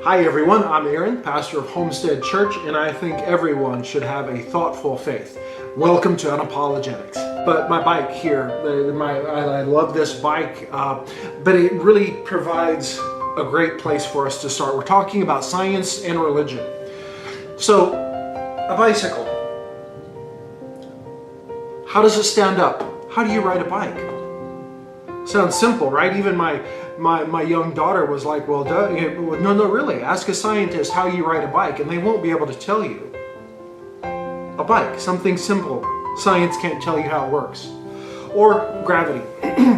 Hi everyone, I'm Aaron, pastor of Homestead Church, and I think everyone should have a thoughtful faith. Welcome to Unapologetics. But my bike here, I love this bike, but it really provides a great place for us to start. We're talking about science and religion. So, a bicycle. How does it stand up? How do you ride a bike? Sounds simple, right? Even my young daughter was like, well, no, really. Ask a scientist how you ride a bike, and they won't be able to tell you. A bike, something simple. Science can't tell you how it works. Or gravity.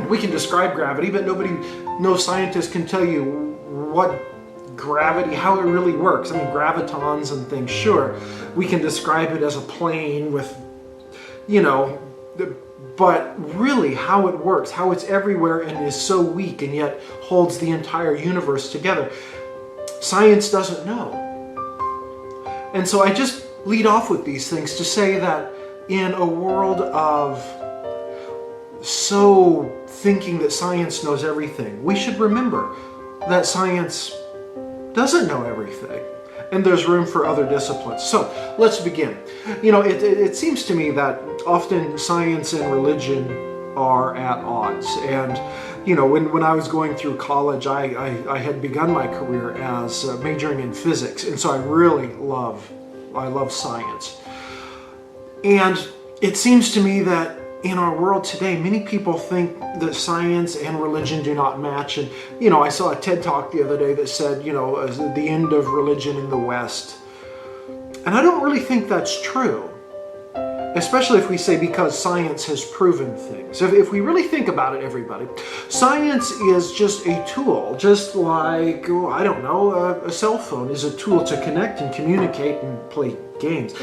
We can describe gravity, but no scientist can tell you what gravity, how it really works. I mean, gravitons and things, sure. We can describe it as a plane with, but really how it works, how it's everywhere and is so weak and yet holds the entire universe together, science doesn't know. And so I just lead off with these things to say that in a world of so thinking that science knows everything, we should remember that science doesn't know everything. And there's room for other disciplines. So let's begin. It seems to me that often science and religion are at odds. And when I was going through college, I had begun my career as majoring in physics, and so I love science. And it seems to me that in our world today, many people think that science and religion do not match. And, I saw a TED Talk the other day that said, the end of religion in the West. And I don't really think that's true. Especially if we say because science has proven things. If we really think about it, everybody, science is just a tool, just like, a cell phone is a tool to connect and communicate and play games.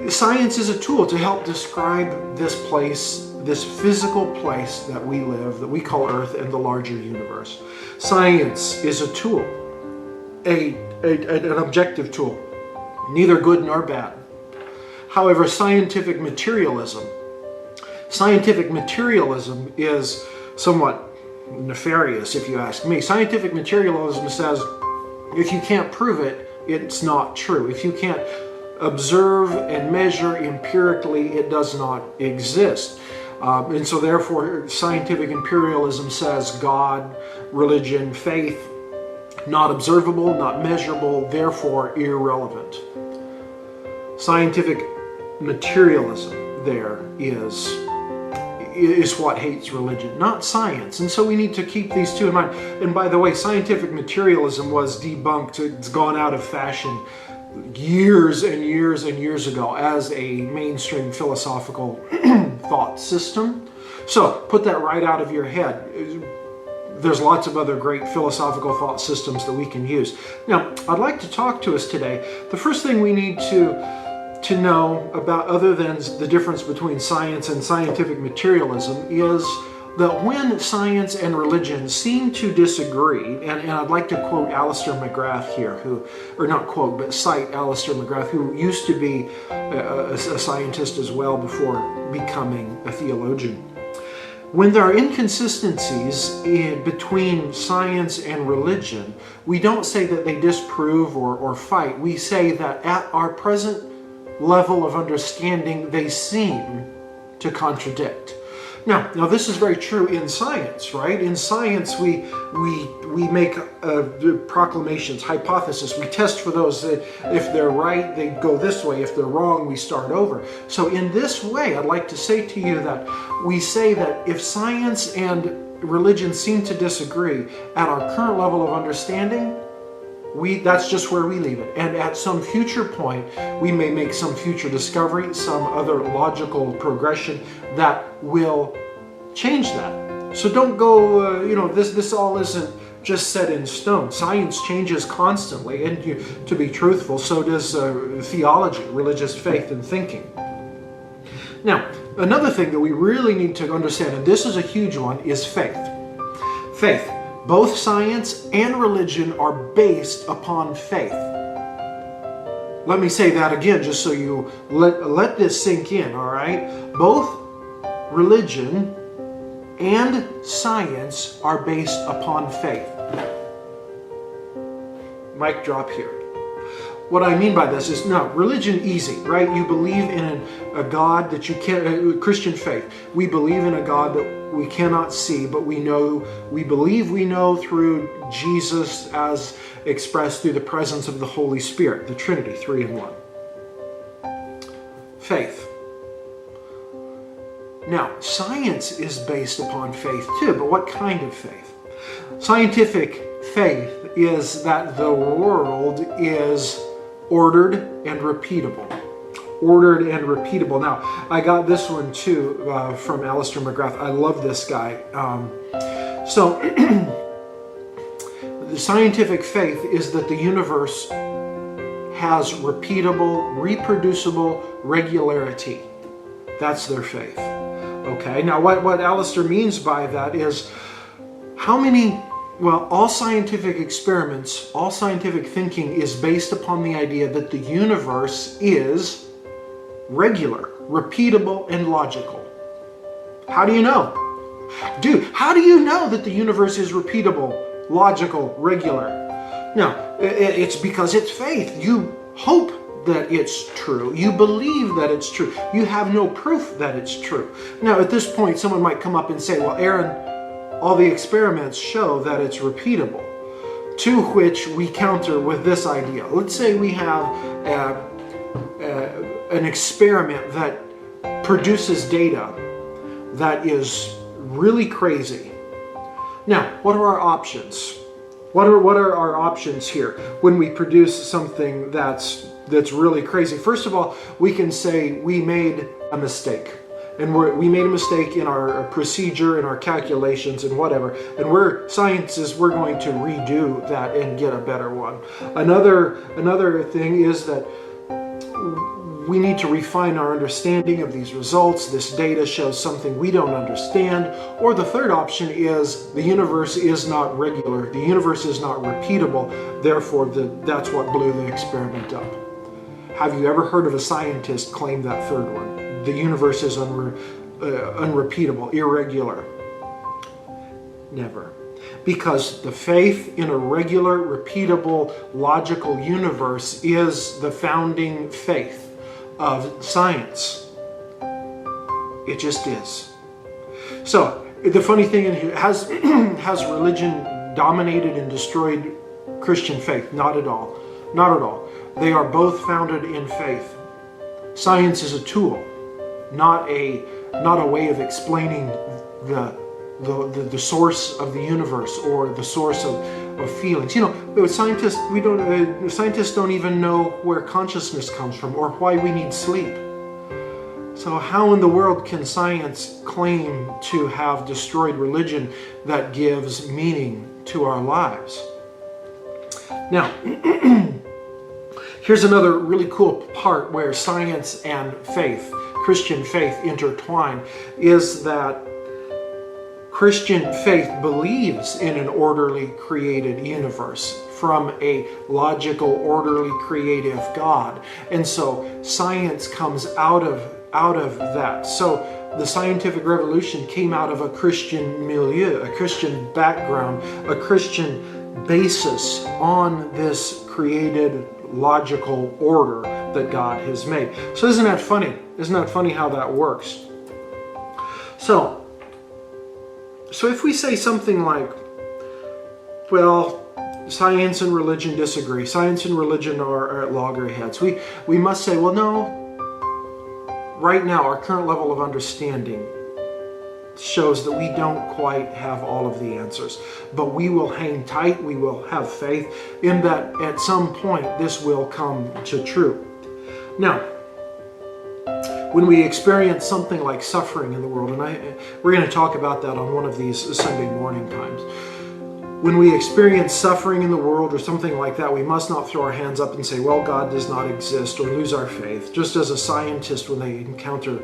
Science is a tool to help describe this place, this physical place that we live, that we call Earth, and the larger universe. Science is a tool, an objective tool, neither good nor bad. However, scientific materialism is somewhat nefarious, if you ask me. Scientific materialism says if you can't prove it, it's not true. If you can't observe and measure empirically, it does not exist. And so therefore, scientific imperialism says God, religion, faith, not observable, not measurable, therefore irrelevant. Scientific materialism there is what hates religion, not science. And so we need to keep these two in mind. And by the way, scientific materialism was debunked. It's gone out of fashion years and years and years ago as a mainstream philosophical thought system. So put that right out of your head. There's lots of other great philosophical thought systems that we can use. Now, I'd like to talk to us today. The first thing we need to know about, other than the difference between science and scientific materialism, is that when science and religion seem to disagree, and I'd like to quote Alistair McGrath here, cite Alistair McGrath, who used to be a scientist as well before becoming a theologian. When there are inconsistencies between science and religion, we don't say that they disprove or fight. We say that at our present level of understanding, they seem to contradict. Now this is very true in science, right? In science, we make proclamations, hypotheses. We test for those. If they're right, they go this way. If they're wrong, we start over. So in this way, I'd like to say to you that we say that if science and religion seem to disagree at our current level of understanding, that's just where we leave it. And at some future point, we may make some future discovery, some other logical progression that will change that. So don't go, this all isn't just set in stone. Science changes constantly, and to be truthful, so does theology, religious faith and thinking. Now, another thing that we really need to understand, and this is a huge one, is faith. Faith. Both science and religion are based upon faith. Let me say that again, just so you let this sink in, all right? Both religion and science are based upon faith. Mic drop here. What I mean by this is, no, religion easy, right? You believe in a God that you can't, Christian faith. We believe in a God that we cannot see, but we believe we know through Jesus as expressed through the presence of the Holy Spirit, the Trinity, 3 in 1. Faith. Now, science is based upon faith too, but what kind of faith? Scientific faith is that the world is ordered and repeatable. Ordered and repeatable. Now, I got this one too from Alistair McGrath. I love this guy. So, the scientific faith is that the universe has repeatable, reproducible regularity. That's their faith. Okay, now what Alistair means by that is all scientific experiments, all scientific thinking is based upon the idea that the universe is regular, repeatable, and logical. How do you know? Dude, how do you know that the universe is repeatable, logical, regular? Now, it's because it's faith. You hope that it's true. You believe that it's true. You have no proof that it's true. Now, at this point, someone might come up and say, well, Aaron, all the experiments show that it's repeatable. To which we counter with this idea. Let's say we have an experiment that produces data that is really crazy. Now, what are our options? What are our options here when we produce something that's really crazy? First of all, we can say we made a mistake. And we made a mistake in our procedure, in our calculations, and whatever. And we're going to redo that and get a better one. Another thing is that we need to refine our understanding of these results. This data shows something we don't understand. Or the third option is the universe is not regular. The universe is not repeatable. Therefore, that's what blew the experiment up. Have you ever heard of a scientist claim that third one? The universe is unrepeatable, irregular. Never. Because the faith in a regular, repeatable, logical universe is the founding faith of science. It just is. So, the funny thing is, has religion dominated and destroyed Christian faith? Not at all. Not at all. They are both founded in faith. Science is a tool, not a way of explaining the source of the universe or the source of feelings. You know, scientists don't even know where consciousness comes from or why we need sleep. So how in the world can science claim to have destroyed religion that gives meaning to our lives? Now, here's another really cool part where science and faith, Christian faith, intertwine, is that Christian faith believes in an orderly created universe from a logical, orderly, creative God. And so science comes out of that. So the scientific revolution came out of a Christian milieu, a Christian background, a Christian basis on this created logical order that God has made. So isn't that funny? Isn't that funny how that works? So if we say something like, well, science and religion disagree, science and religion are at loggerheads, we must say, well, no, right now our current level of understanding shows that we don't quite have all of the answers, but we will hang tight, we will have faith in that at some point this will come to true. Now, when we experience something like suffering in the world, and we're going to talk about that on one of these Sunday morning times. When we experience suffering in the world or something like that, we must not throw our hands up and say, well, God does not exist, or lose our faith. Just as a scientist, when they encounter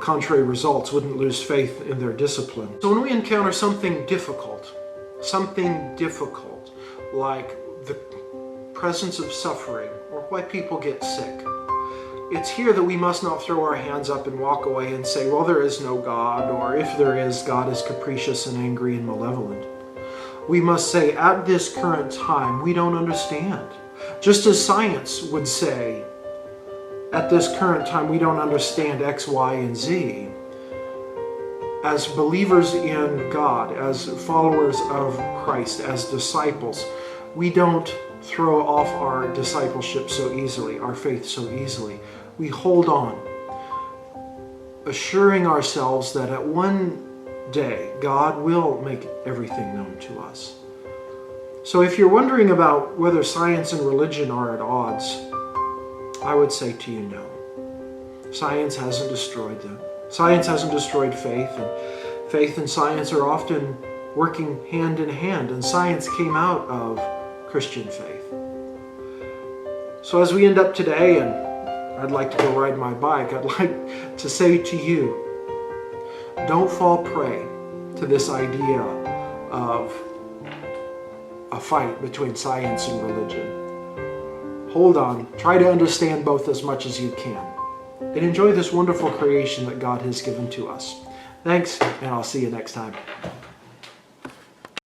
contrary results, wouldn't lose faith in their discipline. So when we encounter something difficult, like the presence of suffering, or why people get sick, it's here that we must not throw our hands up and walk away and say, well, there is no God, or if there is, God is capricious and angry and malevolent. we must say, at this current time, we don't understand. Just as science would say, at this current time, we don't understand X, Y, and Z. As believers in God, as followers of Christ, as disciples, we don't throw off our discipleship so easily, our faith so easily. We hold on, assuring ourselves that at one day, God will make everything known to us. So if you're wondering about whether science and religion are at odds, I would say to you, no. Science hasn't destroyed them. Science hasn't destroyed faith, and faith and science are often working hand in hand, and science came out of Christian faith. So as we end up today, and I'd like to go ride my bike, I'd like to say to you, don't fall prey to this idea of a fight between science and religion. Hold on, try to understand both as much as you can, and enjoy this wonderful creation that God has given to us. Thanks, and I'll see you next time.